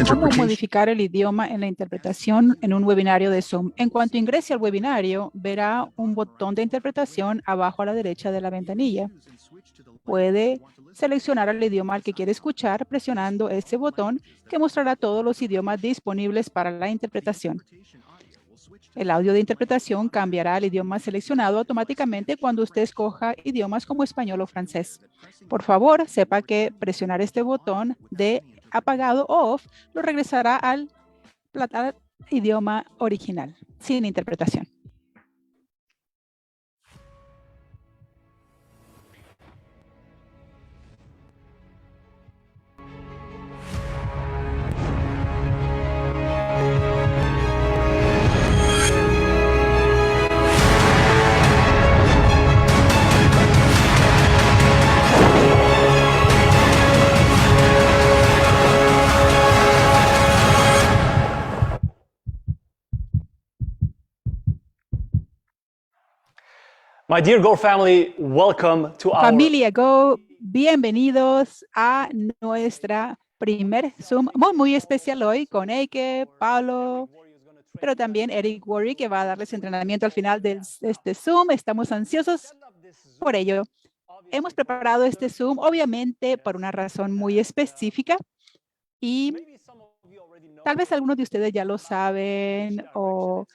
Cómo modificar el idioma en la interpretación en un webinario de Zoom. En cuanto ingrese al webinario, verá un botón de interpretación abajo a la derecha de la ventanilla. Puede seleccionar el idioma al que quiere escuchar presionando ese botón que mostrará todos los idiomas disponibles para la interpretación. El audio de interpretación cambiará al idioma seleccionado automáticamente cuando usted escoja idiomas como español o francés. Por favor, sepa que presionar este botón de apagado o off lo regresará al idioma original, sin interpretación. My dear Go family, welcome to our Familia Go, bienvenidos a nuestra primer Zoom muy especial hoy con Eike, Pablo, pero también Eric Worre, que va a darles entrenamiento al final de este Zoom. Estamos ansiosos por ello. Hemos preparado este Zoom, obviamente, por una razón muy específica y tal vez algunos de ustedes ya lo saben o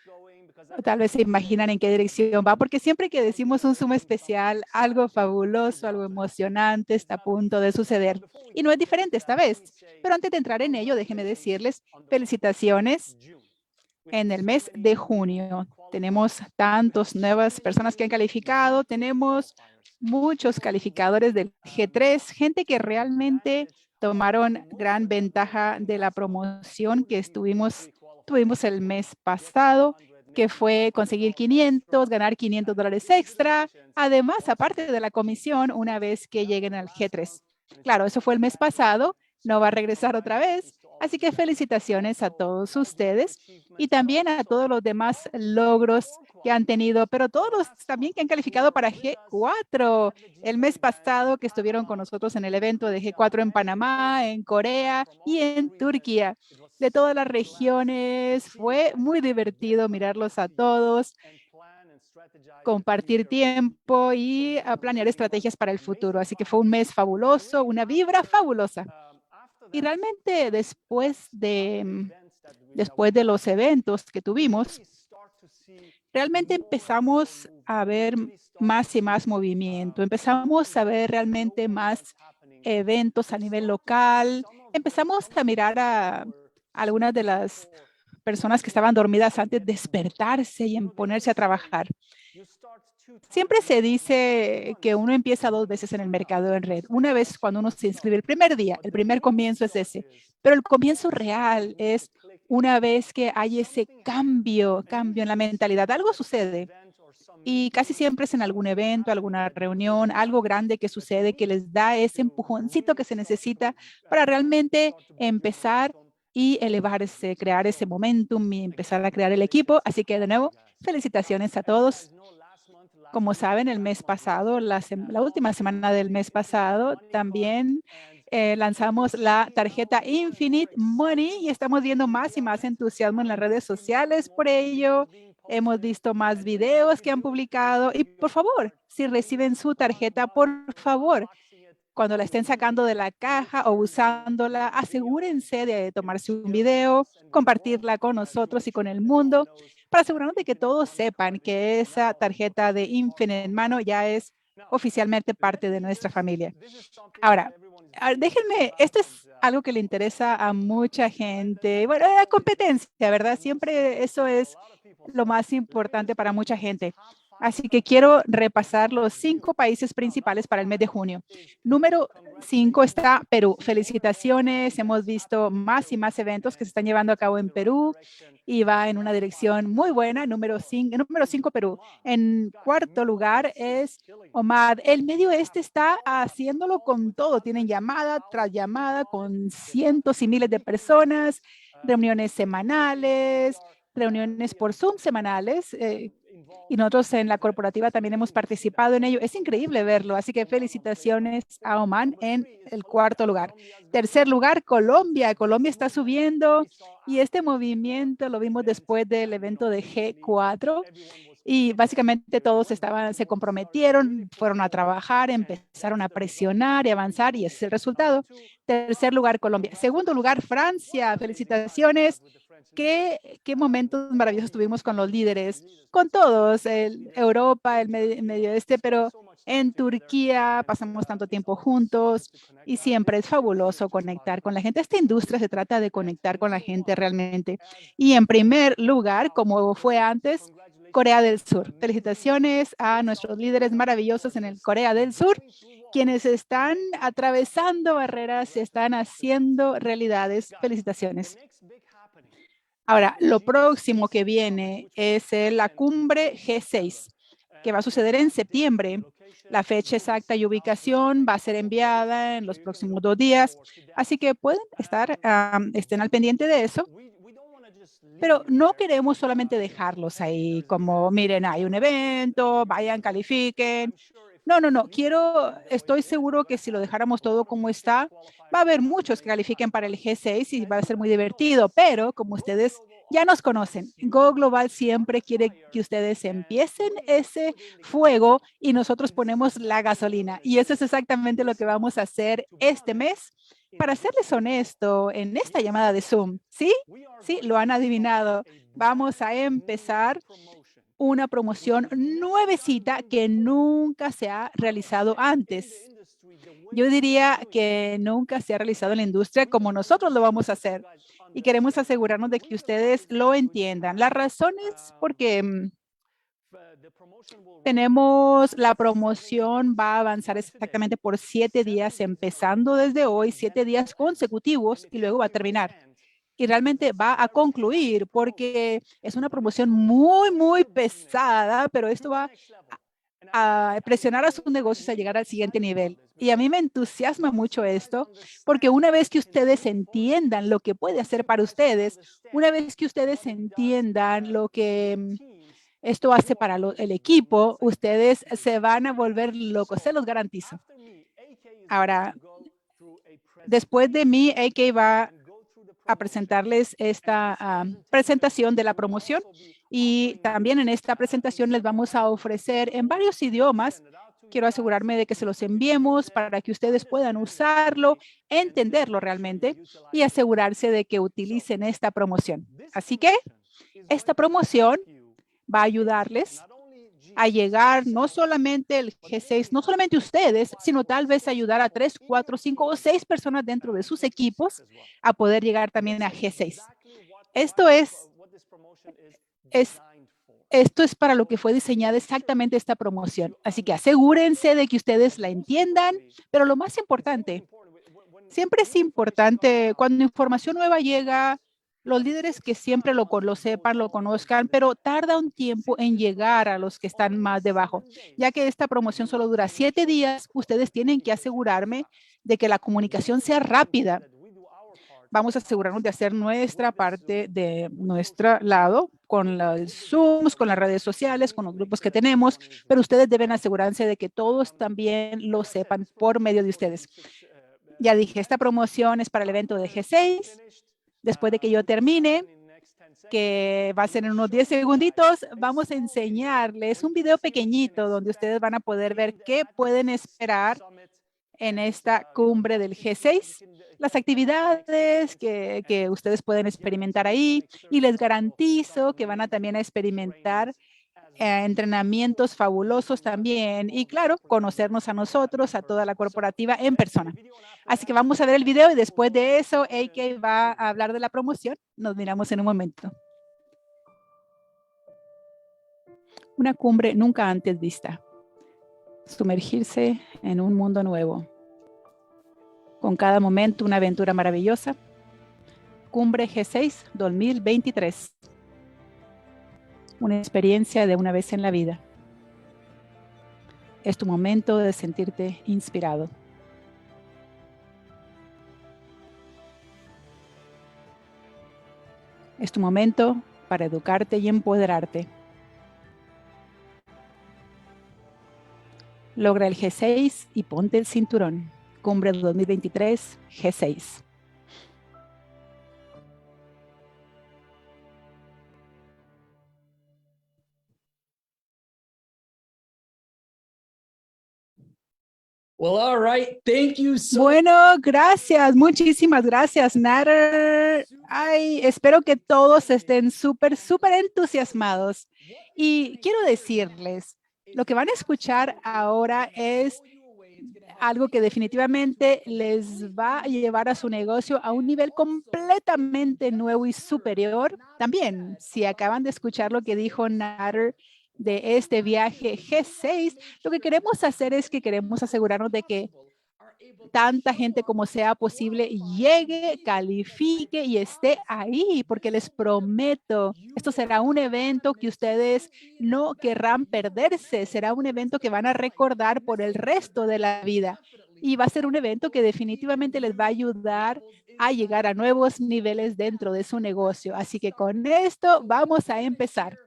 tal vez se imaginan en qué dirección va, porque siempre que decimos un Zoom especial, algo fabuloso, algo emocionante está a punto de suceder. Y no es diferente esta vez. Pero antes de entrar en ello, déjenme decirles felicitaciones en el mes de junio. Tenemos tantas nuevas personas que han calificado, tenemos muchos calificadores del G3, gente que realmente tomaron gran ventaja de la promoción que tuvimos el mes pasado, que fue conseguir 500, ganar $500 extra, además, aparte de la comisión, una vez que lleguen al G3. Claro, eso fue el mes pasado, no va a regresar otra vez, así que felicitaciones a todos ustedes y también a todos los demás logros que han tenido, pero todos los también que han calificado para G4 el mes pasado, que estuvieron con nosotros en el evento de G4 en Panamá, en Corea y en Turquía. De todas las regiones, fue muy divertido mirarlos a todos, compartir tiempo y a planear estrategias para el futuro. Así que fue un mes fabuloso, una vibra fabulosa. Y realmente después de los eventos que tuvimos, realmente empezamos a ver más y más movimiento. Empezamos a ver realmente más eventos a nivel local. Empezamos a mirar a algunas de las personas que estaban dormidas antes de despertarse y en ponerse a trabajar. Siempre se dice que uno empieza 2 veces en el mercado en red. Una vez cuando uno se inscribe el primer día, el primer comienzo es ese. Pero el comienzo real es una vez que hay ese cambio en la mentalidad. Algo sucede y casi siempre es en algún evento, alguna reunión, algo grande que sucede que les da ese empujoncito que se necesita para realmente empezar y elevarse, crear ese momentum y empezar a crear el equipo. Así que de nuevo, felicitaciones a todos. Como saben, el mes pasado, la última semana del mes pasado, también lanzamos la tarjeta Infinite Money y estamos viendo más y más entusiasmo en las redes sociales por ello. Hemos visto más videos que han publicado y por favor, si reciben su tarjeta, por favor, cuando la estén sacando de la caja o usándola, asegúrense de tomarse un video, compartirla con nosotros y con el mundo para asegurarnos de que todos sepan que esa tarjeta de Infinite en mano ya es oficialmente parte de nuestra familia. Ahora, déjenme, esto es algo que le interesa a mucha gente. Bueno, la competencia, ¿verdad? Siempre eso es lo más importante para mucha gente. Así que quiero repasar los 5 países principales para el mes de junio. Número 5 está Perú. Felicitaciones. Hemos visto más y más eventos que se están llevando a cabo en Perú y va en una dirección muy buena. Número 5 Perú. En cuarto lugar es Omad. El Medio Oeste está haciéndolo con todo. Tienen llamada tras llamada con cientos y miles de personas, reuniones semanales, reuniones por Zoom semanales, Y nosotros en la corporativa también hemos participado en ello. Es increíble verlo, así que felicitaciones a Oman en el cuarto lugar. Tercer lugar, Colombia. Colombia está subiendo y este movimiento lo vimos después del evento de G4 y básicamente todos se comprometieron, fueron a trabajar, empezaron a presionar y avanzar y ese es el resultado. Tercer lugar, Colombia. Segundo lugar, Francia. Felicitaciones. Qué momentos maravillosos tuvimos con los líderes, con todos, Europa, el Medio Oeste, pero en Turquía pasamos tanto tiempo juntos y siempre es fabuloso conectar con la gente. Esta industria se trata de conectar con la gente realmente. Y en primer lugar, como fue antes, Corea del Sur. Felicitaciones a nuestros líderes maravillosos en el Corea del Sur, quienes están atravesando barreras y están haciendo realidades. Felicitaciones. Ahora, lo próximo que viene es la cumbre G6, que va a suceder en septiembre. La fecha exacta y ubicación va a ser enviada en los próximos 2 días, así que pueden estén al pendiente de eso. Pero no queremos solamente dejarlos ahí como, miren, hay un evento, vayan, califiquen. No, no, no. Estoy seguro que si lo dejáramos todo como está, va a haber muchos que califiquen para el G6 y va a ser muy divertido, pero como ustedes ya nos conocen, Go Global siempre quiere que ustedes empiecen ese fuego y nosotros ponemos la gasolina. Y eso es exactamente lo que vamos a hacer este mes. Para serles honesto, en esta llamada de Zoom, ¿sí? Sí, lo han adivinado. Vamos a empezar una promoción nuevecita que nunca se ha realizado antes. Yo diría que nunca se ha realizado en la industria como nosotros lo vamos a hacer. Y queremos asegurarnos de que ustedes lo entiendan. La razón es porque la promoción va a avanzar exactamente por 7 días, empezando desde hoy, 7 días consecutivos y luego va a terminar. Y realmente va a concluir porque es una promoción muy, muy pesada, pero esto va a presionar a sus negocios a llegar al siguiente nivel. Y a mí me entusiasma mucho esto, porque una vez que ustedes entiendan lo que puede hacer para ustedes, una vez que ustedes entiendan lo que esto hace para el equipo, ustedes se van a volver locos, se los garantizo. Ahora, después de mí, AK va a presentarles esta presentación de la promoción y también en esta presentación les vamos a ofrecer en varios idiomas. Quiero asegurarme de que se los enviemos para que ustedes puedan usarlo, entenderlo realmente y asegurarse de que utilicen esta promoción. Así que esta promoción va a ayudarles a llegar no solamente el G6, no solamente ustedes, sino tal vez ayudar a 3, 4, 5 o 6 personas dentro de sus equipos a poder llegar también a G6. Esto es, esto es para lo que fue diseñada exactamente esta promoción. Así que asegúrense de que ustedes la entiendan, pero lo más importante, siempre es importante cuando información nueva llega, los líderes que siempre lo sepan, lo conozcan, pero tarda un tiempo en llegar a los que están más debajo. Ya que esta promoción solo dura 7 días, ustedes tienen que asegurarme de que la comunicación sea rápida. Vamos a asegurarnos de hacer nuestra parte de nuestro lado con los Zooms, con las redes sociales, con los grupos que tenemos, pero ustedes deben asegurarse de que todos también lo sepan por medio de ustedes. Ya dije, esta promoción es para el evento de G6. Después de que yo termine, que va a ser en unos 10 segunditos, vamos a enseñarles un video pequeñito donde ustedes van a poder ver qué pueden esperar en esta cumbre del G6, las actividades que ustedes pueden experimentar ahí y les garantizo que van a también a experimentar entrenamientos fabulosos también y claro, conocernos a nosotros, a toda la corporativa en persona. Así que vamos a ver el video y después de eso, AK va a hablar de la promoción. Nos miramos en un momento. Una cumbre nunca antes vista. Sumergirse en un mundo nuevo. Con cada momento una aventura maravillosa. Cumbre G6 2023. Una experiencia de una vez en la vida. Es tu momento de sentirte inspirado. Es tu momento para educarte y empoderarte. Logra el G6 y ponte el cinturón. Cumbre 2023, G6. Well, all right. Thank you so Bueno, gracias, muchísimas gracias, Nader. Ay, espero que todos estén súper entusiasmados. Y quiero decirles, lo que van a escuchar ahora es algo que definitivamente les va a llevar a su negocio a un nivel completamente nuevo y superior. También, si acaban de escuchar lo que dijo Nader de este viaje G6, lo que queremos hacer es que queremos asegurarnos de que tanta gente como sea posible llegue, califique y esté ahí, porque les prometo, esto será un evento que ustedes no querrán perderse, será un evento que van a recordar por el resto de la vida y va a ser un evento que definitivamente les va a ayudar a llegar a nuevos niveles dentro de su negocio. Así que con esto vamos a empezar.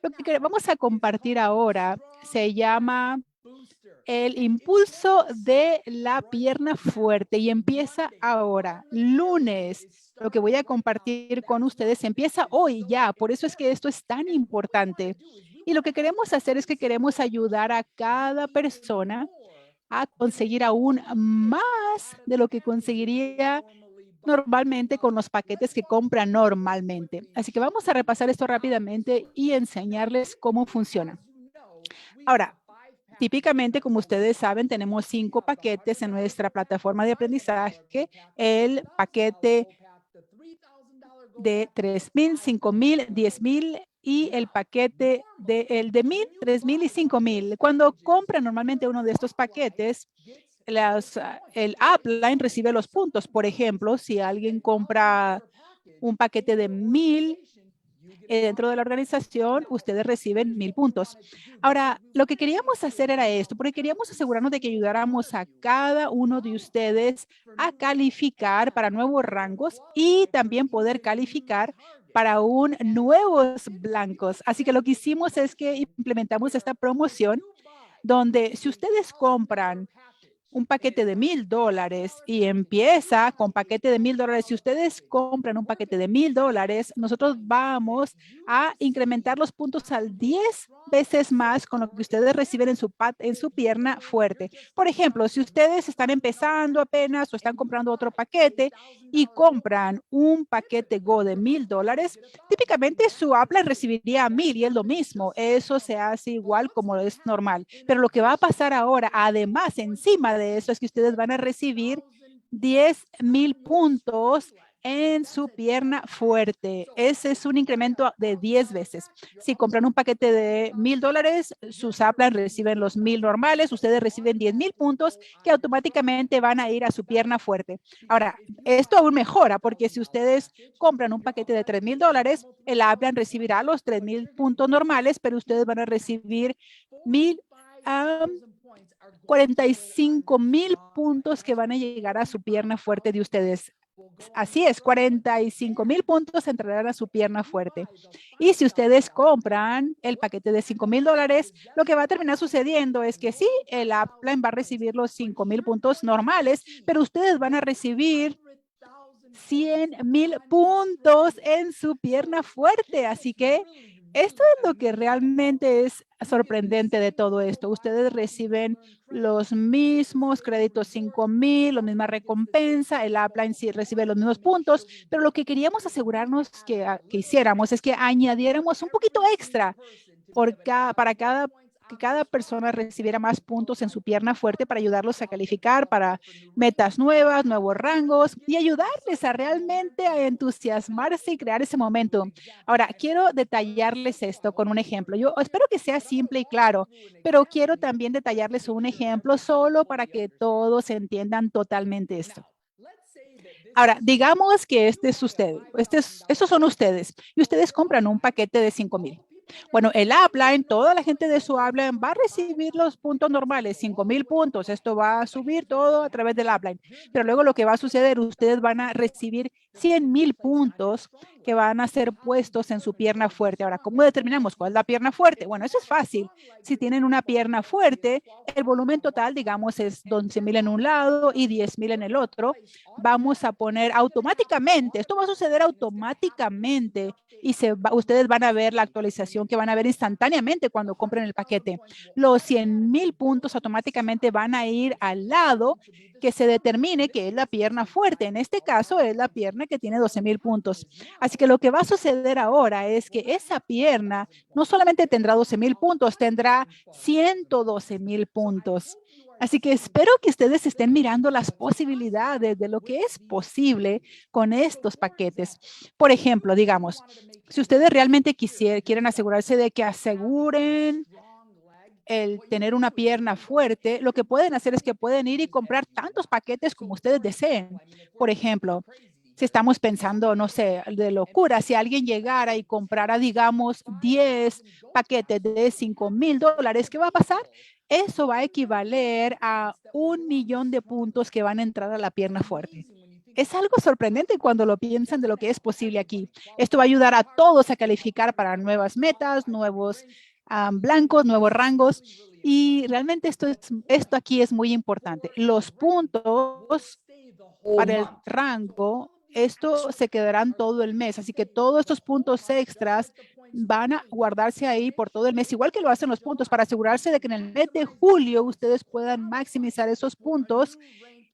Lo que vamos a compartir ahora se llama el impulso de la pierna fuerte y empieza ahora, lunes. Lo que voy a compartir con ustedes empieza hoy ya. Por eso es que esto es tan importante. Y lo que queremos hacer es que queremos ayudar a cada persona a conseguir aún más de lo que conseguiría normalmente con los paquetes que compran normalmente. Así que vamos a repasar esto rápidamente y enseñarles cómo funciona. Ahora, típicamente, como ustedes saben, tenemos 5 paquetes en nuestra plataforma de aprendizaje. El paquete de 3,000, 5,000, 10,000 y el paquete de 1,000, 3,000 y 5,000. Cuando compran normalmente uno de estos paquetes, el upline recibe los puntos. Por ejemplo, si alguien compra un paquete de 1,000, dentro de la organización, ustedes reciben 1,000 puntos. Ahora, lo que queríamos hacer era esto, porque queríamos asegurarnos de que ayudáramos a cada uno de ustedes a calificar para nuevos rangos y también poder calificar para un nuevos blancos. Así que lo que hicimos es que implementamos esta promoción donde si ustedes compran un paquete de $1,000 y empieza con paquete de $1,000. Si ustedes compran un paquete de $1,000, nosotros vamos a incrementar los puntos al 10 veces más con lo que ustedes reciben en su pierna fuerte. Por ejemplo, si ustedes están empezando apenas o están comprando otro paquete y compran un paquete Go de $1,000, típicamente su Apple recibiría 1,000 y es lo mismo. Eso se hace igual como es normal. Pero lo que va a pasar ahora, además, encima de eso, es que ustedes van a recibir 10,000 puntos en su pierna fuerte. Ese es un incremento de 10 veces. Si compran un paquete de $1,000, sus Aplan reciben los 1,000 normales, ustedes reciben 10,000 puntos que automáticamente van a ir a su pierna fuerte. Ahora, esto aún mejora porque si ustedes compran un paquete de $3,000, el Aplan recibirá los 3,000 puntos normales, pero ustedes van a recibir 45,000 puntos que van a llegar a su pierna fuerte de ustedes. Así es, 45,000 puntos entrarán a su pierna fuerte. Y si ustedes compran el paquete de $5,000, lo que va a terminar sucediendo es que sí, el upline va a recibir los 5,000 puntos normales, pero ustedes van a recibir 100,000 puntos en su pierna fuerte. Así que esto es lo que realmente es sorprendente de todo esto. Ustedes reciben los mismos créditos 5,000, la misma recompensa, el upline sí recibe los mismos puntos, pero lo que queríamos asegurarnos que hiciéramos es que añadiéramos un poquito extra para que cada persona recibiera más puntos en su pierna fuerte para ayudarlos a calificar para metas nuevas, nuevos rangos y ayudarles a realmente a entusiasmarse y crear ese momento. Ahora, quiero detallarles esto con un ejemplo. Yo espero que sea simple y claro, pero quiero también detallarles un ejemplo solo para que todos entiendan totalmente esto. Ahora, digamos que este es usted, estos son ustedes y ustedes compran un paquete de 5,000. Bueno, el upline, toda la gente de su upline va a recibir los puntos normales, 5,000 puntos. Esto va a subir todo a través del upline. Pero luego lo que va a suceder, ustedes van a recibir 100,000 puntos que van a ser puestos en su pierna fuerte. Ahora, ¿cómo determinamos cuál es la pierna fuerte? Bueno, eso es fácil. Si tienen una pierna fuerte, el volumen total, digamos, es 12,000 en un lado y 10,000 en el otro. Vamos a poner automáticamente, esto va a suceder automáticamente y ustedes van a ver la actualización que van a ver instantáneamente cuando compren el paquete. Los 100,000 puntos automáticamente van a ir al lado que se determine que es la pierna fuerte. En este caso es la pierna que tiene 12,000 puntos. Así que lo que va a suceder ahora es que esa pierna no solamente tendrá 12,000 puntos, tendrá 112,000 puntos. Así que espero que ustedes estén mirando las posibilidades de lo que es posible con estos paquetes. Por ejemplo, digamos, si ustedes realmente quieren asegurarse de que aseguren el tener una pierna fuerte, lo que pueden hacer es que pueden ir y comprar tantos paquetes como ustedes deseen. Por ejemplo, si estamos pensando, no sé, de locura, si alguien llegara y comprara, digamos, 10 paquetes de $5,000, ¿qué va a pasar? Eso va a equivaler a 1,000,000 de puntos que van a entrar a la pierna fuerte. Es algo sorprendente cuando lo piensan de lo que es posible aquí. Esto va a ayudar a todos a calificar para nuevas metas, nuevos blancos, nuevos rangos. Y realmente esto aquí es muy importante. Los puntos para el rango, esto se quedarán todo el mes. Así que todos estos puntos extras van a guardarse ahí por todo el mes, igual que lo hacen los puntos, para asegurarse de que en el mes de julio ustedes puedan maximizar esos puntos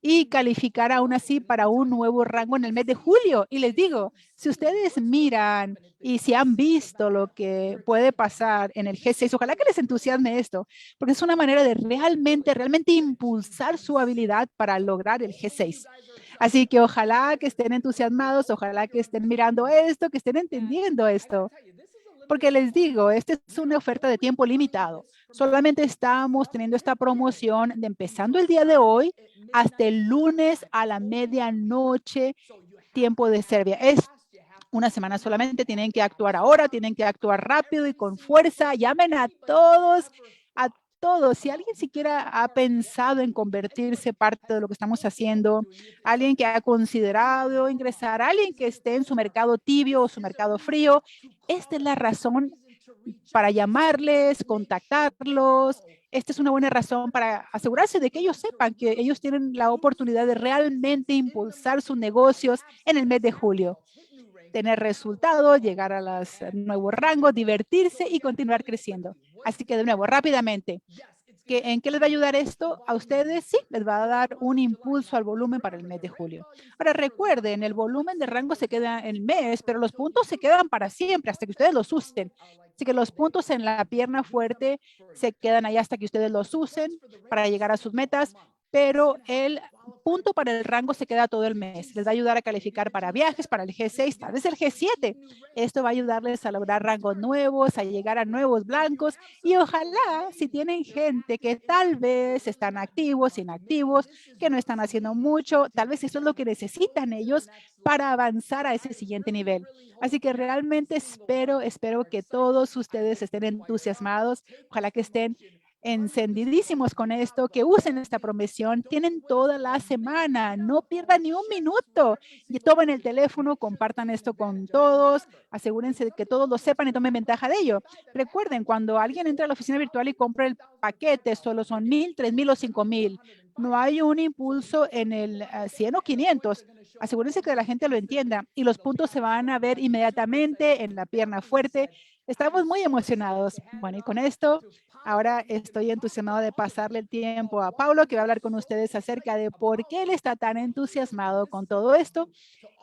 y calificar aún así para un nuevo rango en el mes de julio. Y les digo, si ustedes miran y si han visto lo que puede pasar en el G6, ojalá que les entusiasme esto, porque es una manera de realmente impulsar su habilidad para lograr el G6. Así que ojalá que estén entusiasmados, ojalá que estén mirando esto, que estén entendiendo esto. Porque les digo, esta es una oferta de tiempo limitado. Solamente estamos teniendo esta promoción de empezando el día de hoy hasta el lunes a la medianoche, tiempo de Serbia. Es una semana solamente, tienen que actuar ahora, tienen que actuar rápido y con fuerza. Llamen a todos, a todos. Si alguien siquiera ha pensado en convertirse parte de lo que estamos haciendo, alguien que ha considerado ingresar, alguien que esté en su mercado tibio o su mercado frío, esta es la razón para llamarles, contactarlos. Esta es una buena razón para asegurarse de que ellos sepan que ellos tienen la oportunidad de realmente impulsar sus negocios en el mes de julio, tener resultados, llegar a los nuevos rangos, divertirse y continuar creciendo. Así que de nuevo, rápidamente, ¿en qué les va a ayudar esto a ustedes? Sí, les va a dar un impulso al volumen para el mes de julio. Ahora recuerden, el volumen de rango se queda en el mes, pero los puntos se quedan para siempre hasta que ustedes los usen. Así que los puntos en la pierna fuerte se quedan ahí hasta que ustedes los usen para llegar a sus metas, pero el punto para el rango se queda todo el mes. Les va a ayudar a calificar para viajes, para el G6, tal vez el G7. Esto va a ayudarles a lograr rangos nuevos, a llegar a nuevos blancos y ojalá si tienen gente que tal vez están activos, inactivos, que no están haciendo mucho, tal vez eso es lo que necesitan ellos para avanzar a ese siguiente nivel. Así que realmente espero que todos ustedes estén entusiasmados, ojalá que estén encendidísimos con esto, que usen esta promoción, tienen toda la semana, no pierdan ni un minuto y tomen el teléfono, compartan esto con todos, asegúrense de que todos lo sepan y tomen ventaja de ello. Recuerden, cuando alguien entra a la oficina virtual y compra el paquete, solo son 1,000, 3,000 o 5,000. No hay un impulso en el 100 o 500. Asegúrense que la gente lo entienda y los puntos se van a ver inmediatamente en la pierna fuerte. Estamos muy emocionados. Bueno, y con esto, ahora estoy entusiasmado de pasarle el tiempo a Paulo, que va a hablar con ustedes acerca de por qué él está tan entusiasmado con todo esto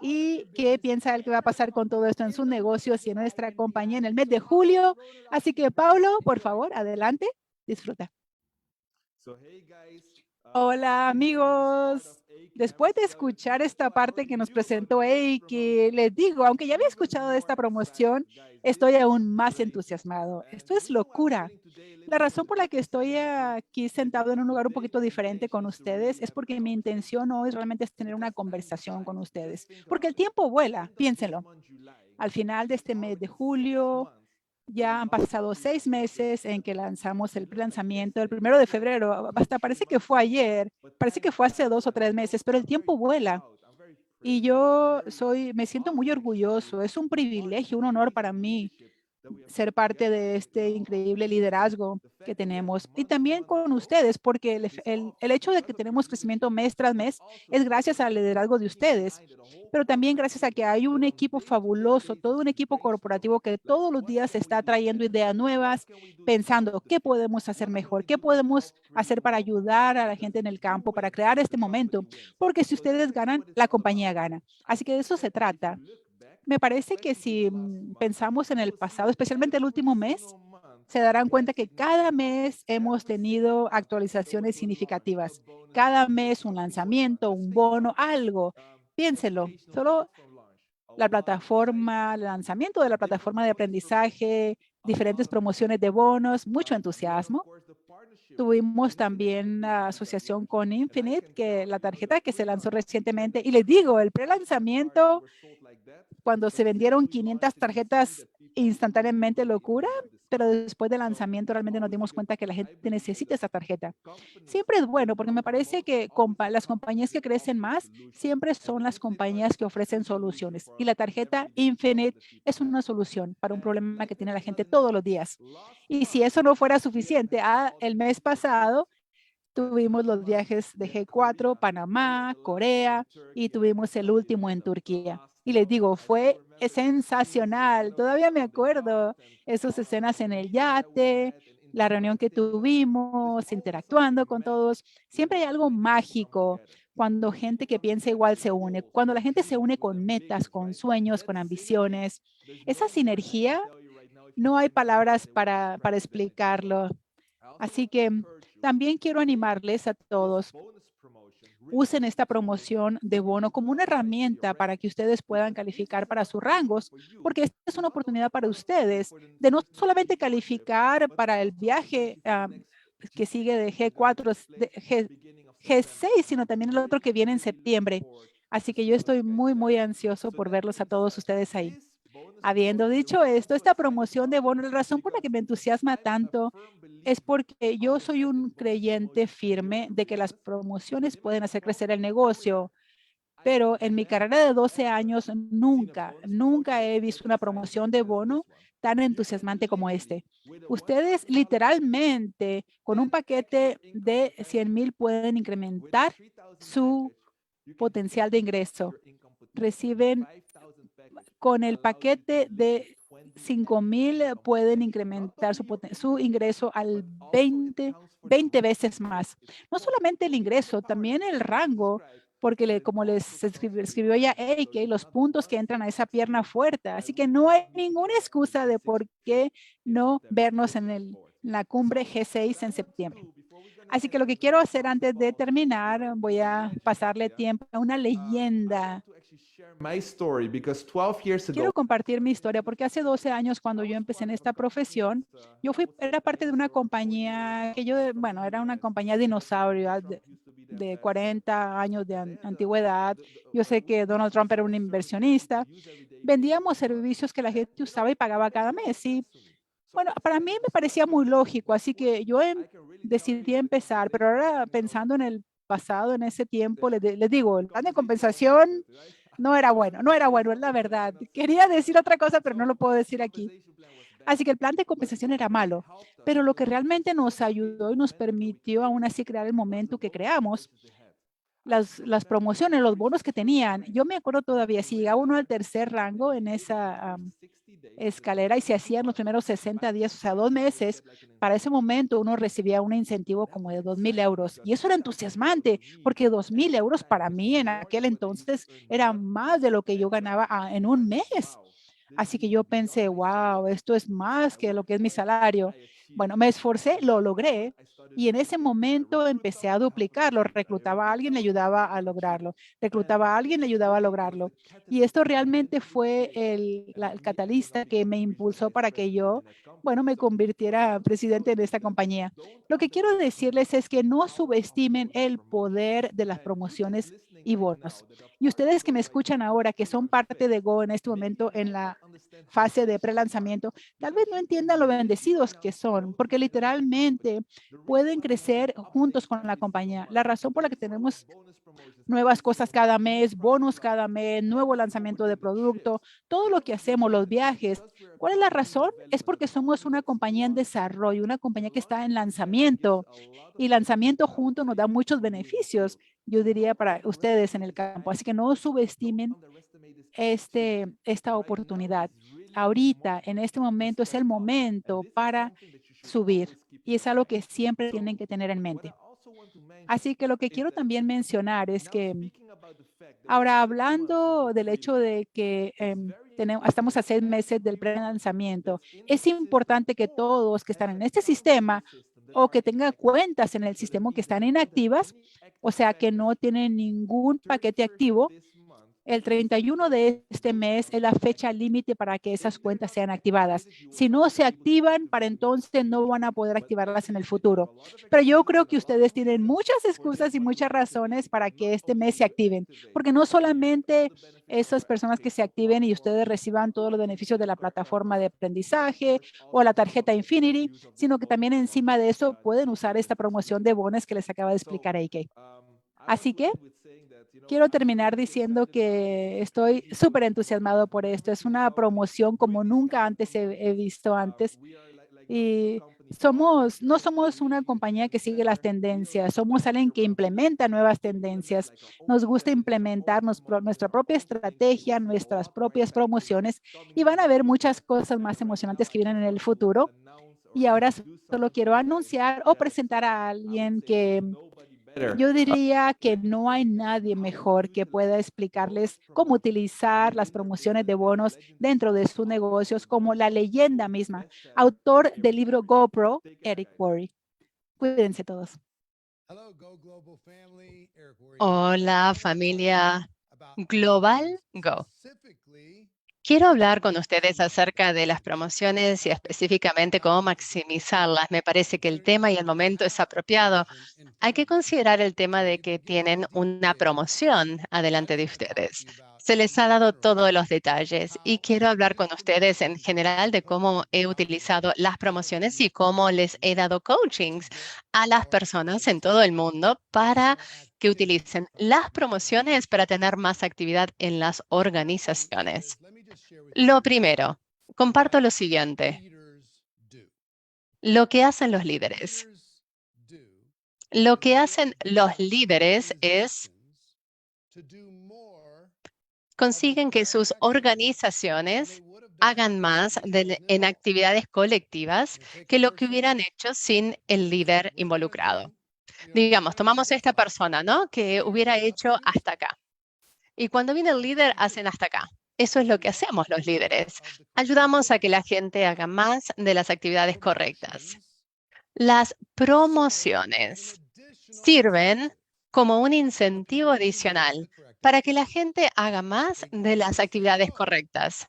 y qué piensa él que va a pasar con todo esto en sus negocios y en nuestra compañía en el mes de julio. Así que, Paulo, por favor, adelante, disfruta. Hola, amigos. Después de escuchar esta parte que nos presentó Eiki, les digo, aunque ya había escuchado de esta promoción, estoy aún más entusiasmado. Esto es locura. La razón por la que estoy aquí sentado en un lugar un poquito diferente con ustedes es porque mi intención hoy realmente es tener una conversación con ustedes, porque el tiempo vuela, piénsenlo. Al final de este mes de julio, ya han pasado 6 meses en que lanzamos el lanzamiento el 1 de febrero. Hasta parece que fue ayer, parece que fue hace 2 o 3 meses, pero el tiempo vuela. Y me siento muy orgulloso. Es un privilegio, un honor para mí ser parte de este increíble liderazgo que tenemos. Y también con ustedes, porque el hecho de que tenemos crecimiento mes tras mes es gracias al liderazgo de ustedes, pero también gracias a que hay un equipo fabuloso, todo un equipo corporativo que todos los días está trayendo ideas nuevas, pensando qué podemos hacer mejor, qué podemos hacer para ayudar a la gente en el campo, para crear este momento, porque si ustedes ganan, la compañía gana. Así que de eso se trata. Me parece que si pensamos en el pasado, especialmente el último mes, se darán cuenta que cada mes hemos tenido actualizaciones significativas. Cada mes un lanzamiento, un bono, algo. Piénselo, solo la plataforma, el lanzamiento de la plataforma de aprendizaje, diferentes promociones de bonos, mucho entusiasmo. Tuvimos también la asociación con Infinite, que la tarjeta que se lanzó recientemente. Y les digo, el pre-lanzamiento cuando se vendieron 500 tarjetas instantáneamente locura, pero después del lanzamiento realmente nos dimos cuenta que la gente necesita esa tarjeta. Siempre es bueno porque me parece que las compañías que crecen más siempre son las compañías que ofrecen soluciones y la tarjeta Infinite es una solución para un problema que tiene la gente todos los días. Y si eso no fuera suficiente, el mes pasado tuvimos los viajes de G4, Panamá, Corea y tuvimos el último en Turquía. Y les digo, fue sensacional. Todavía me acuerdo esas escenas en el yate, la reunión que tuvimos, interactuando con todos. Siempre hay algo mágico cuando gente que piensa igual se une, cuando la gente se une con metas, con sueños, con ambiciones. Esa sinergia, no hay palabras para explicarlo. Así que también quiero animarles a todos. Usen esta promoción de bono como una herramienta para que ustedes puedan calificar para sus rangos, porque esta es una oportunidad para ustedes de no solamente calificar para el viaje que sigue de G4, G6, sino también el otro que viene en septiembre. Así que yo estoy muy ansioso por verlos a todos ustedes ahí. Habiendo dicho esto, esta promoción de bono, la razón por la que me entusiasma tanto es porque yo soy un creyente firme de que las promociones pueden hacer crecer el negocio, pero en mi carrera de 12 años nunca he visto una promoción de bono tan entusiasmante como este. Ustedes literalmente con un paquete de 100,000 pueden incrementar su potencial de ingreso. Reciben con el paquete de 5,000 pueden incrementar su ingreso al 20 veces más. No solamente el ingreso, también el rango, porque como les escribió ya Eric, los puntos que entran a esa pierna fuerte. Así que no hay ninguna excusa de por qué no vernos en la cumbre G6 en septiembre. Así que lo que quiero hacer antes de terminar, voy a pasarle tiempo a una leyenda. Quiero compartir mi historia porque hace 12 años cuando yo empecé en esta profesión, era parte de una compañía bueno, era una compañía dinosaurio de 40 años de antigüedad. Yo sé que Donald Trump era un inversionista. Vendíamos servicios que la gente usaba y pagaba cada mes. Y bueno, para mí me parecía muy lógico, así que yo decidí empezar, pero ahora pensando en el pasado, en ese tiempo, les digo, el plan de compensación no era bueno, es la verdad. Quería decir otra cosa, pero no lo puedo decir aquí. Así que el plan de compensación era malo, pero lo que realmente nos ayudó y nos permitió aún así crear el momento que creamos, las promociones, los bonos que tenían. Yo me acuerdo todavía, si llegaba uno al tercer rango en esa escalera y se hacían los primeros 60 días, o sea, 2 meses, para ese momento uno recibía un incentivo como de 2,000 euros. Y eso era entusiasmante, porque 2,000 euros para mí en aquel entonces era más de lo que yo ganaba en un mes. Así que yo pensé, wow, esto es más que lo que es mi salario. Bueno, me esforcé, lo logré y en ese momento empecé a duplicarlo. Reclutaba a alguien, le ayudaba a lograrlo. Reclutaba a alguien, le ayudaba a lograrlo. Y esto realmente fue el catalista que me impulsó para que yo, bueno, me convirtiera presidente de esta compañía. Lo que quiero decirles es que no subestimen el poder de las promociones y bonos. Y ustedes que me escuchan ahora, que son parte de Go en este momento en la fase de prelanzamiento, tal vez no entiendan lo bendecidos que son, porque literalmente pueden crecer juntos con la compañía. La razón por la que tenemos nuevas cosas cada mes, bonos cada mes, nuevo lanzamiento de producto, todo lo que hacemos, los viajes. ¿Cuál es la razón? Es porque somos una compañía en desarrollo, una compañía que está en lanzamiento y lanzamiento junto nos da muchos beneficios, yo diría, para ustedes en el campo. Así que no subestimen esta oportunidad. Ahorita, en este momento, es el momento para subir y es algo que siempre tienen que tener en mente. Así que lo que quiero también mencionar es que ahora hablando del hecho de que estamos a 6 meses del pre-lanzamiento, es importante que todos que están en este sistema o que tengan cuentas en el sistema que están inactivas, o sea, que no tienen ningún paquete activo, el 31 de este mes es la fecha límite para que esas cuentas sean activadas. Si no se activan, para entonces no van a poder activarlas en el futuro. Pero yo creo que ustedes tienen muchas excusas y muchas razones para que este mes se activen, porque no solamente esas personas que se activen y ustedes reciban todos los beneficios de la plataforma de aprendizaje o la tarjeta Infinity, sino que también encima de eso pueden usar esta promoción de bonos que les acaba de explicar AK. Así que quiero terminar diciendo que estoy súper entusiasmado por esto. Es una promoción como nunca antes he visto antes. Y no somos una compañía que sigue las tendencias, somos alguien que implementa nuevas tendencias. Nos gusta implementar nuestra propia estrategia, nuestras propias promociones y van a haber muchas cosas más emocionantes que vienen en el futuro. Y ahora solo quiero anunciar o presentar a alguien que yo diría que no hay nadie mejor que pueda explicarles cómo utilizar las promociones de bonos dentro de sus negocios como la leyenda misma, autor del libro GoPro, Eric Worre. Cuídense todos. Hola, familia Global Go. Quiero hablar con ustedes acerca de las promociones y específicamente cómo maximizarlas. Me parece que el tema y el momento es apropiado. Hay que considerar el tema de que tienen una promoción adelante de ustedes. Se les ha dado todos los detalles y quiero hablar con ustedes en general de cómo he utilizado las promociones y cómo les he dado coachings a las personas en todo el mundo para que utilicen las promociones para tener más actividad en las organizaciones. Lo primero, comparto lo siguiente. Lo que hacen los líderes. Lo que hacen los líderes es consiguen que sus organizaciones hagan más en actividades colectivas que lo que hubieran hecho sin el líder involucrado. Digamos, tomamos esta persona, ¿no? Que hubiera hecho hasta acá. Y cuando viene el líder, hacen hasta acá. Eso es lo que hacemos los líderes. Ayudamos a que la gente haga más de las actividades correctas. Las promociones sirven como un incentivo adicional para que la gente haga más de las actividades correctas.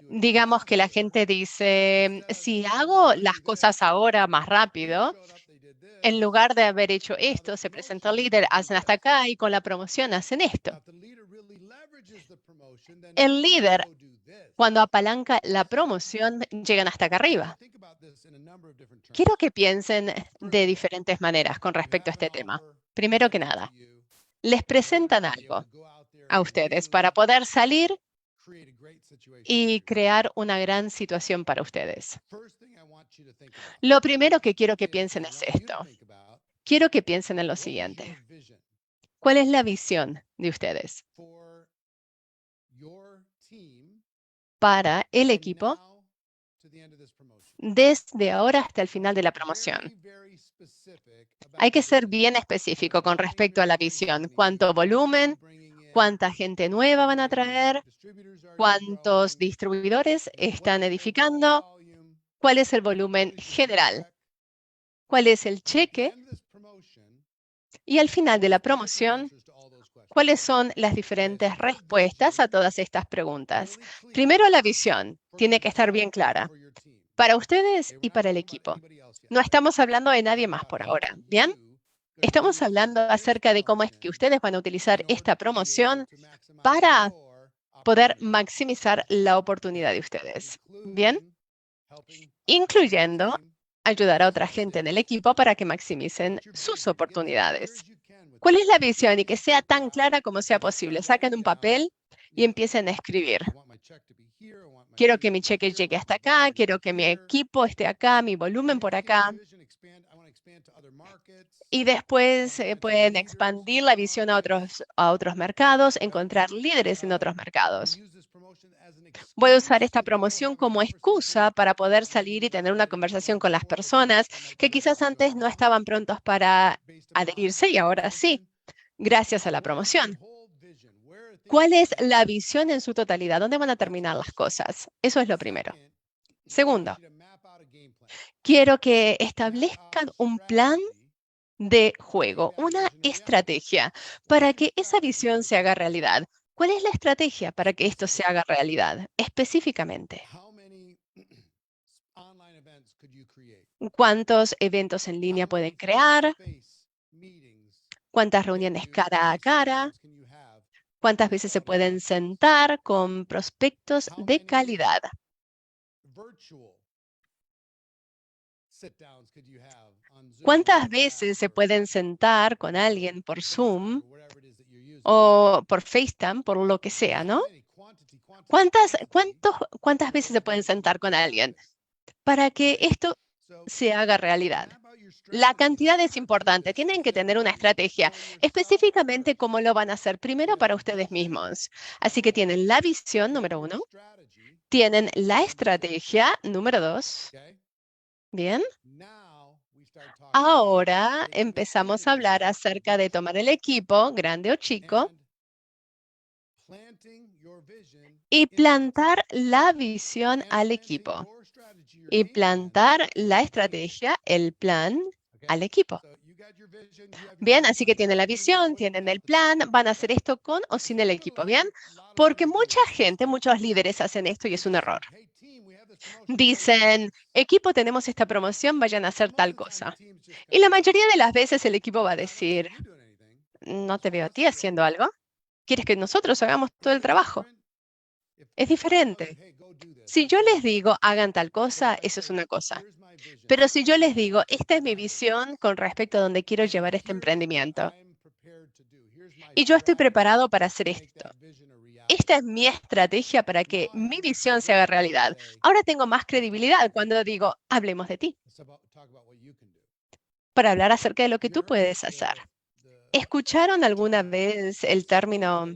Digamos que la gente dice, si hago las cosas ahora más rápido, en lugar de haber hecho esto, se presenta el líder, hacen hasta acá y con la promoción hacen esto. El líder, cuando apalanca la promoción, llegan hasta acá arriba. Quiero que piensen de diferentes maneras con respecto a este tema. Primero que nada, les presentan algo a ustedes para poder salir y crear una gran situación para ustedes. Lo primero que quiero que piensen es esto. Quiero que piensen en lo siguiente. ¿Cuál es la visión de ustedes para el equipo desde ahora hasta el final de la promoción? Hay que ser bien específico con respecto a la visión. ¿Cuánto volumen? ¿Cuánta gente nueva van a traer? ¿Cuántos distribuidores están edificando? ¿Cuál es el volumen general? ¿Cuál es el cheque? Y al final de la promoción, ¿cuáles son las diferentes respuestas a todas estas preguntas? Primero, la visión tiene que estar bien clara para ustedes y para el equipo. No estamos hablando de nadie más por ahora, ¿bien? Estamos hablando acerca de cómo es que ustedes van a utilizar esta promoción para poder maximizar la oportunidad de ustedes. Bien, incluyendo ayudar a otra gente en el equipo para que maximicen sus oportunidades. ¿Cuál es la visión? Y que sea tan clara como sea posible. Saquen un papel y empiecen a escribir. Quiero que mi cheque llegue hasta acá, quiero que mi equipo esté acá, mi volumen por acá. Y después pueden expandir la visión a otros mercados, encontrar líderes en otros mercados. Voy a usar esta promoción como excusa para poder salir y tener una conversación con las personas que quizás antes no estaban prontos para adherirse y ahora sí, gracias a la promoción. ¿Cuál es la visión en su totalidad? ¿Dónde van a terminar las cosas? Eso es lo primero. Segundo, quiero que establezcan un plan de juego, una estrategia para que esa visión se haga realidad. ¿Cuál es la estrategia para que esto se haga realidad? Específicamente, ¿cuántos eventos en línea pueden crear? ¿Cuántas reuniones cara a cara? ¿Cuántas veces se pueden sentar con prospectos de calidad? ¿Cuántas veces se pueden sentar con alguien por Zoom o por FaceTime, por lo que sea, ¿no? ¿Cuántas veces se pueden sentar con alguien para que esto se haga realidad? La cantidad es importante. Tienen que tener una estrategia, específicamente cómo lo van a hacer primero para ustedes mismos. Así que tienen la visión, número 1. Tienen la estrategia, número 2. Bien. Ahora empezamos a hablar acerca de tomar el equipo, grande o chico, y plantar la visión al equipo. Y plantar la estrategia, el plan al equipo. Bien, así que tienen la visión, tienen el plan, van a hacer esto con o sin el equipo, ¿bien? Porque mucha gente, muchos líderes hacen esto y es un error. Dicen, equipo, tenemos esta promoción, vayan a hacer tal cosa. Y la mayoría de las veces el equipo va a decir, no te veo a ti haciendo algo. ¿Quieres que nosotros hagamos todo el trabajo? Es diferente. Si yo les digo, hagan tal cosa, eso es una cosa. Pero si yo les digo, esta es mi visión con respecto a dónde quiero llevar este emprendimiento, y yo estoy preparado para hacer esto. Esta es mi estrategia para que mi visión se haga realidad. Ahora tengo más credibilidad cuando digo, hablemos de ti, para hablar acerca de lo que tú puedes hacer. ¿Escucharon alguna vez el término,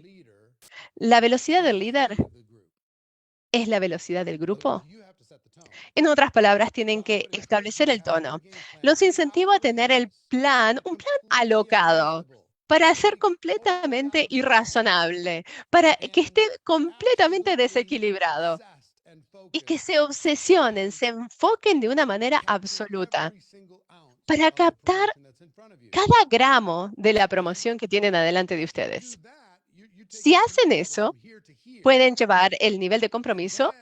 la velocidad del líder es la velocidad del grupo? En otras palabras, tienen que establecer el tono. Los incentivo a tener un plan alocado para ser completamente irrazonable, para que esté completamente desequilibrado y que se obsesionen, se enfoquen de una manera absoluta para captar cada gramo de la promoción que tienen adelante de ustedes. Si hacen eso, pueden llevar el nivel de compromiso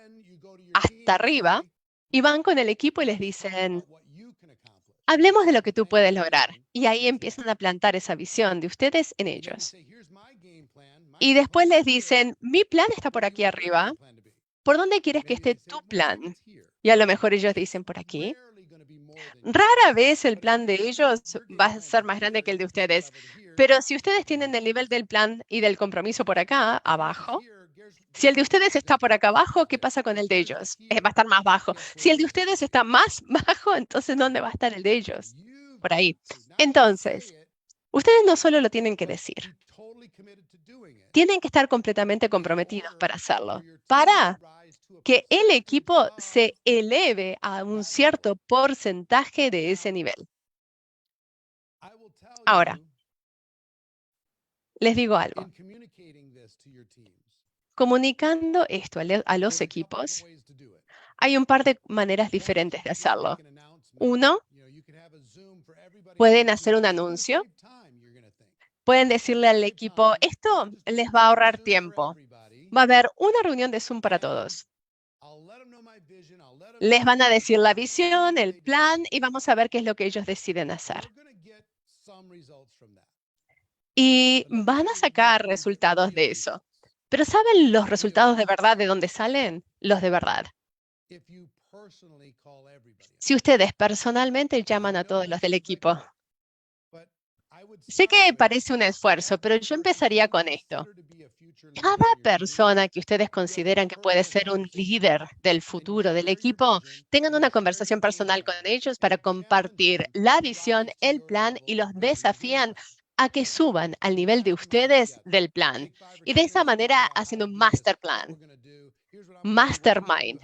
hasta arriba y van con el equipo y les dicen, hablemos de lo que tú puedes lograr. Y ahí empiezan a plantar esa visión de ustedes en ellos. Y después les dicen, mi plan está por aquí arriba. ¿Por dónde quieres que esté tu plan? Y a lo mejor ellos dicen, por aquí. Rara vez el plan de ellos va a ser más grande que el de ustedes. Pero si ustedes tienen el nivel del plan y del compromiso por acá, abajo, si el de ustedes está por acá abajo, ¿qué pasa con el de ellos? Va a estar más bajo. Si el de ustedes está más bajo, entonces ¿dónde va a estar el de ellos? Por ahí. Entonces, ustedes no solo lo tienen que decir, tienen que estar completamente comprometidos para hacerlo, para que el equipo se eleve a un cierto porcentaje de ese nivel. Ahora, les digo algo. Comunicando esto a los equipos, hay un par de maneras diferentes de hacerlo. Uno, pueden hacer un anuncio. Pueden decirle al equipo, esto les va a ahorrar tiempo. Va a haber una reunión de Zoom para todos. Les van a decir la visión, el plan, y vamos a ver qué es lo que ellos deciden hacer. Y van a sacar resultados de eso. Pero ¿saben los resultados de verdad de dónde salen? Los de verdad. Si ustedes personalmente llaman a todos los del equipo. Sé que parece un esfuerzo, pero yo empezaría con esto. Cada persona que ustedes consideran que puede ser un líder del futuro del equipo, tengan una conversación personal con ellos para compartir la visión, el plan y los desafían a que suban al nivel de ustedes del plan. Y de esa manera hacen un master plan, mastermind.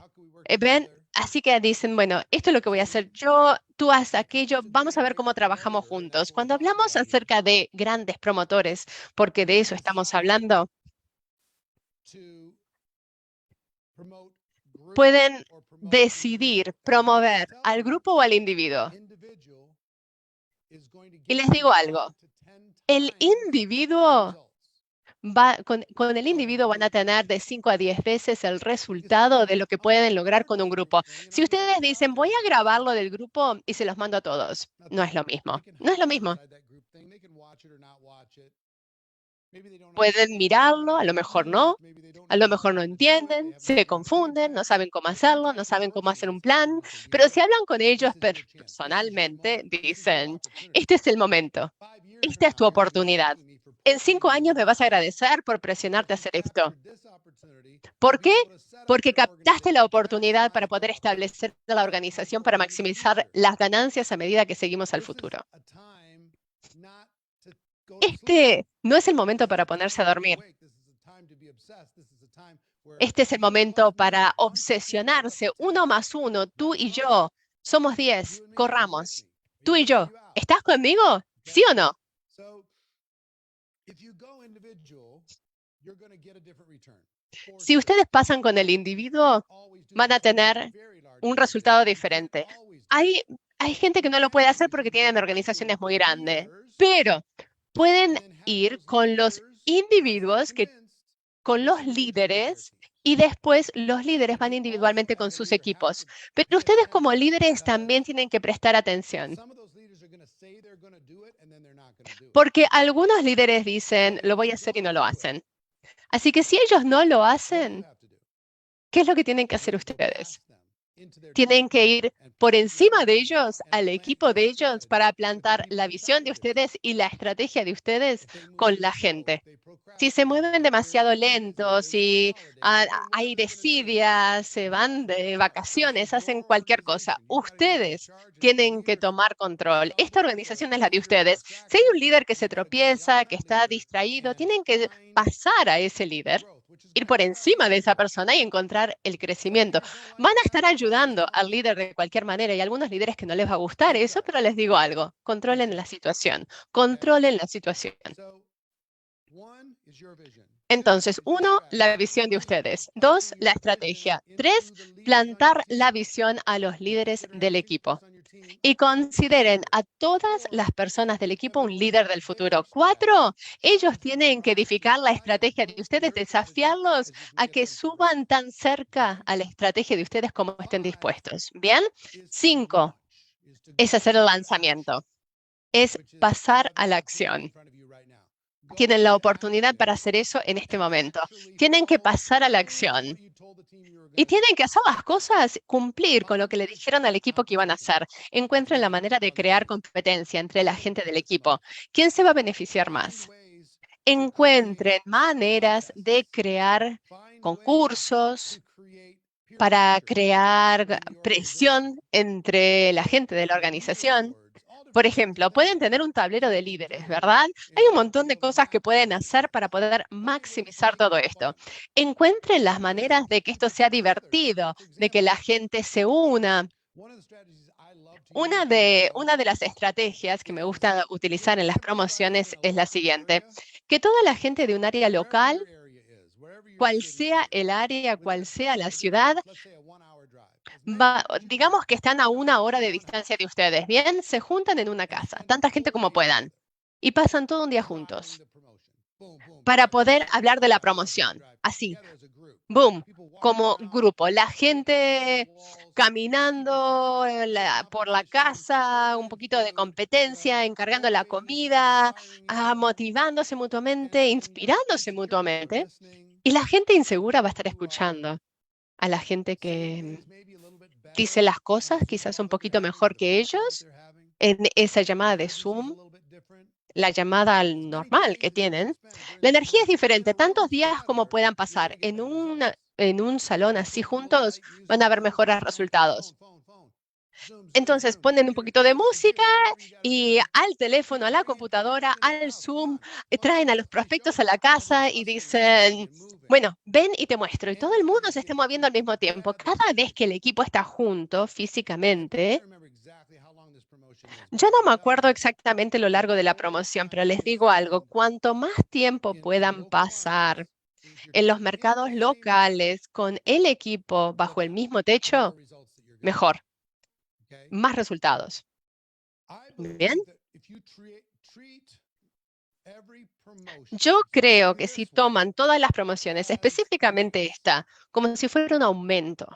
¿Ven? Así que dicen, bueno, esto es lo que voy a hacer yo, tú haz aquello, vamos a ver cómo trabajamos juntos. Cuando hablamos acerca de grandes promotores, porque de eso estamos hablando, pueden decidir promover al grupo o al individuo. Y les digo algo, el individuo con el individuo van a tener de 5 a 10 veces el resultado de lo que pueden lograr con un grupo. Si ustedes dicen, voy a grabarlo del grupo y se los mando a todos, no es lo mismo. No es lo mismo. Pueden mirarlo, a lo mejor no entienden, se confunden, no saben cómo hacerlo, no saben cómo hacer un plan, pero si hablan con ellos personalmente, dicen, este es el momento, esta es tu oportunidad. En 5 años me vas a agradecer por presionarte a hacer esto. ¿Por qué? Porque captaste la oportunidad para poder establecer la organización para maximizar las ganancias a medida que seguimos al futuro. Este no es el momento para ponerse a dormir. Este es el momento para obsesionarse. 1 más 1, tú y yo. Somos 10, corramos. Tú y yo. ¿Estás conmigo? ¿Sí o no? Si ustedes pasan con el individuo, van a tener un resultado diferente. Hay gente que no lo puede hacer porque tienen organizaciones muy grandes, pero pueden ir con los individuos, con los líderes, y después los líderes van individualmente con sus equipos. Pero ustedes como líderes también tienen que prestar atención. Porque algunos líderes dicen, lo voy a hacer y no lo hacen. Así que si ellos no lo hacen, ¿qué es lo que tienen que hacer ustedes? Tienen que ir por encima de ellos, al equipo de ellos, para plantar la visión de ustedes y la estrategia de ustedes con la gente. Si se mueven demasiado lentos, si hay desidia, se van de vacaciones, hacen cualquier cosa, ustedes tienen que tomar control. Esta organización es la de ustedes. Si hay un líder que se tropieza, que está distraído, tienen que pasar a ese líder, ir por encima de esa persona y encontrar el crecimiento. Van a estar ayudando al líder de cualquier manera. Y a algunos líderes que no les va a gustar eso, pero les digo algo, controlen la situación, controlen la situación. Entonces, 1, la visión de ustedes. 2, la estrategia. 3, plantar la visión a los líderes del equipo. Y consideren a todas las personas del equipo un líder del futuro. 4, ellos tienen que edificar la estrategia de ustedes, desafiarlos a que suban tan cerca a la estrategia de ustedes como estén dispuestos. ¿Bien? 5, es hacer el lanzamiento. Es pasar a la acción. Tienen la oportunidad para hacer eso en este momento. Tienen que pasar a la acción. Y tienen que hacer las cosas, cumplir con lo que le dijeron al equipo que iban a hacer. Encuentren la manera de crear competencia entre la gente del equipo. ¿Quién se va a beneficiar más? Encuentren maneras de crear concursos para crear presión entre la gente de la organización. Por ejemplo, pueden tener un tablero de líderes, ¿verdad? Hay un montón de cosas que pueden hacer para poder maximizar todo esto. Encuentren las maneras de que esto sea divertido, de que la gente se una. Una de las estrategias que me gusta utilizar en las promociones es la siguiente: que toda la gente de un área local, cual sea el área, cual sea la ciudad, digamos que están a 1 hora de distancia de ustedes, ¿bien? Se juntan en una casa, tanta gente como puedan, y pasan todo un día juntos para poder hablar de la promoción, así, boom, como grupo. La gente caminando por la casa, un poquito de competencia, encargando la comida, motivándose mutuamente, inspirándose mutuamente. Y la gente insegura va a estar escuchando a la gente que dice las cosas quizás un poquito mejor que ellos en esa llamada de Zoom, la llamada al normal que tienen. La energía es diferente. Tantos días como puedan pasar en un salón así juntos, van a haber mejores resultados. Entonces ponen un poquito de música y al teléfono, a la computadora, al Zoom, traen a los prospectos a la casa y dicen, bueno, ven y te muestro. Y todo el mundo se está moviendo al mismo tiempo. Cada vez que el equipo está junto físicamente, yo no me acuerdo exactamente lo largo de la promoción, pero les digo algo, cuanto más tiempo puedan pasar en los mercados locales con el equipo bajo el mismo techo, mejor, más resultados. ¿Bien? Yo creo que si toman todas las promociones, específicamente esta, como si fuera un aumento,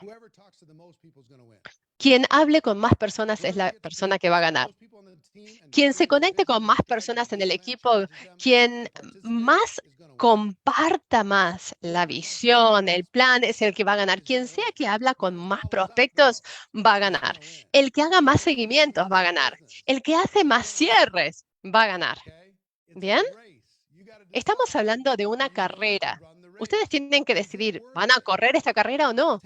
quien hable con más personas es la persona que va a ganar. Quien se conecte con más personas en el equipo, quien más comparta más la visión, el plan, es el que va a ganar. Quien sea que habla con más prospectos, va a ganar. El que haga más seguimientos, va a ganar. El que hace más cierres, va a ganar. ¿Bien? Estamos hablando de una carrera. Ustedes tienen que decidir, ¿van a correr esta carrera o no?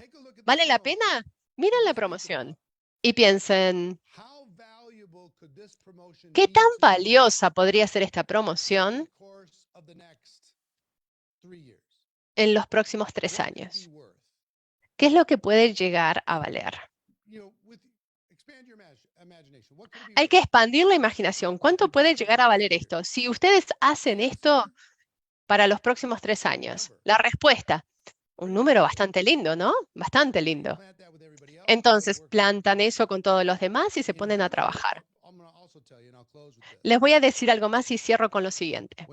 ¿Vale la pena? Miren la promoción y piensen, ¿qué tan valiosa podría ser esta promoción en los próximos 3 años? ¿Qué es lo que puede llegar a valer? Hay que expandir la imaginación. ¿Cuánto puede llegar a valer esto? Si ustedes hacen esto para los próximos 3 años, la respuesta, un número bastante lindo, ¿no? Bastante lindo. Entonces, plantan eso con todos los demás y se ponen a trabajar. Les voy a decir algo más y cierro con lo siguiente.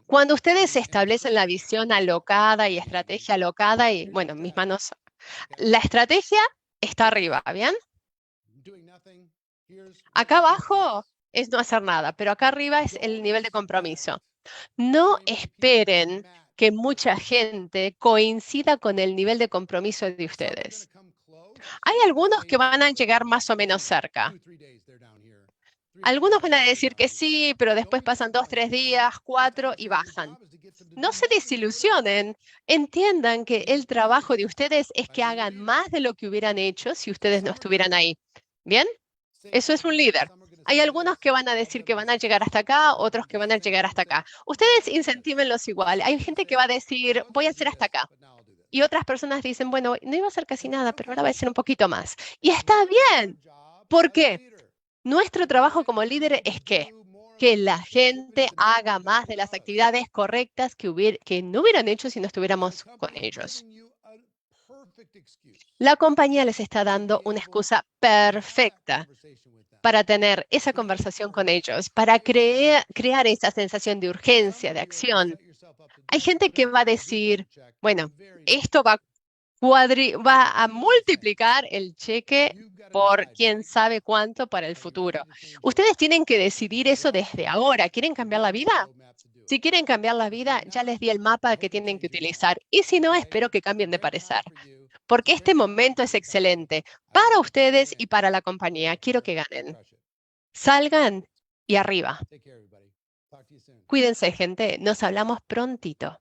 Cuando ustedes establecen la visión alocada y estrategia alocada, y bueno, mis manos, la estrategia está arriba, ¿bien? Acá abajo es no hacer nada, pero acá arriba es el nivel de compromiso. No esperen que mucha gente coincida con el nivel de compromiso de ustedes. Hay algunos que van a llegar más o menos cerca. Algunos van a decir que sí, pero después pasan 2, 3 días, 4 y bajan. No se desilusionen. Entiendan que el trabajo de ustedes es que hagan más de lo que hubieran hecho si ustedes no estuvieran ahí. ¿Bien? Eso es un líder. Hay algunos que van a decir que van a llegar hasta acá, otros que van a llegar hasta acá. Ustedes incentívenlos igual. Hay gente que va a decir, voy a hacer hasta acá. Y otras personas dicen, bueno, no iba a hacer casi nada, pero ahora va a ser un poquito más. Y está bien. ¿Por qué? Nuestro trabajo como líder es que la gente haga más de las actividades correctas que no hubieran hecho si no estuviéramos con ellos. La compañía les está dando una excusa perfecta para tener esa conversación con ellos, para crear esa sensación de urgencia, de acción. Hay gente que va a decir, bueno, esto va a multiplicar el cheque por quién sabe cuánto para el futuro. Ustedes tienen que decidir eso desde ahora. ¿Quieren cambiar la vida? Si quieren cambiar la vida, ya les di el mapa que tienen que utilizar. Y si no, espero que cambien de parecer. Porque este momento es excelente para ustedes y para la compañía. Quiero que ganen. Salgan y arriba. Cuídense, gente. Nos hablamos prontito.